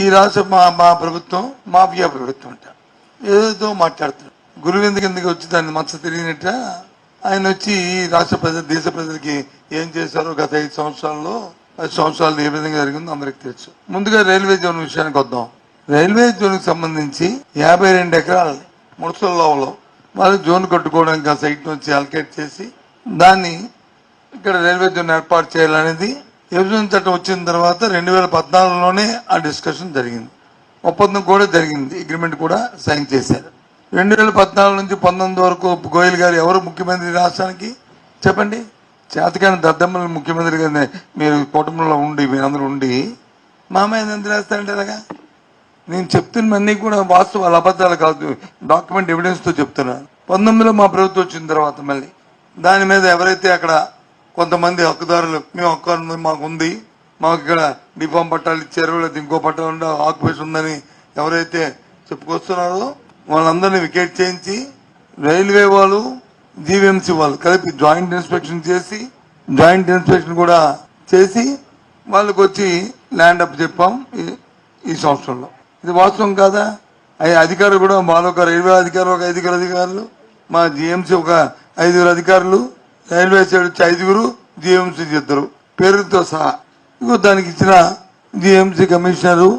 ఈ రాష్ట్ర మా ప్రభుత్వం మాఫియా ప్రభుత్వం అంట. ఏదో మాట్లాడుతారు. గురువు ఎందుకు వచ్చి దాన్ని మచ్చ తెలియనట్ట ఆయన వచ్చి రాష్ట్ర ప్రజలు దేశ ప్రజలకి ఏం చేశారో గత 5 సంవత్సరాల్లో 10 సంవత్సరాలు ఏ విధంగా జరిగిందో అందరికి తెలుసు. ముందుగా రైల్వే జోన్ విషయానికి వద్దాం. రైల్వే జోన్ కి సంబంధించి 52 ఎకరాలు ముడసల్లో వాళ్ళు జోన్ కట్టుకోవడానికి ఆ సైట్ నుంచి అలకేట్ చేసి దాన్ని ఇక్కడ రైల్వే జోన్ ఏర్పాటు చేయాలనేది విభజన చట్టం వచ్చిన తర్వాత 2014లోనే ఆ డిస్కషన్ జరిగింది. ఒప్పందం కూడా జరిగింది, అగ్రిమెంట్ కూడా సైన్ చేశారు. 2014 నుంచి 19 వరకు గోయల్ గారు ఎవరు ముఖ్యమంత్రి రాష్ట్రానికి చెప్పండి? చేతకాని దద్దమ్మలు ముఖ్యమంత్రి గారిని మీరు కుటుంబంలో ఉండి మీరందరూ ఉండి మామయ్య ఎంత రాస్తారంటే అలాగా నేను చెప్తున్నవన్నీ కూడా వాస్తవాలు అబద్ధాలు కాదు, డాక్యుమెంట్ ఎవిడెన్స్ తో చెప్తున్నాను. 19లో మా ప్రభుత్వం వచ్చిన తర్వాత మళ్ళీ దాని మీద ఎవరైతే అక్కడ కొంతమంది హక్కుదారులు మేము హక్కు మాకు ఉంది, మాకు ఇక్కడ డిఫామ్ పట్టాలు ఇచ్చారు, లేదా ఇంకో పట్టాలు ఉండే ఆక్యుపేషన్ ఉందని ఎవరైతే చెప్పుకొస్తున్నారో వాళ్ళందరినీ వికెట్ చేయించి రైల్వే వాళ్ళు జీవీఎంసీ వాళ్ళు కలిపి జాయింట్ ఇన్స్పెక్షన్ చేసి జాయింట్ ఇన్స్పెక్షన్ కూడా చేసి వాళ్ళకి వచ్చి ల్యాండ్ అప్ చెప్పాం ఈ సంవత్సరంలో. ఇది వాస్తవం కాదా? అధికారులు కూడా మాలో ఒక రైల్వే అధికారులు ఒక 5 అధికారులు, మా జీఎంసీ ఒక 5 అధికారులు, రైల్వే సైడ్ వచ్చి 5 జీఎంసీ 2 పేరుతో సహా. దానికి ఇచ్చిన జీఎంసీ కమిషనరు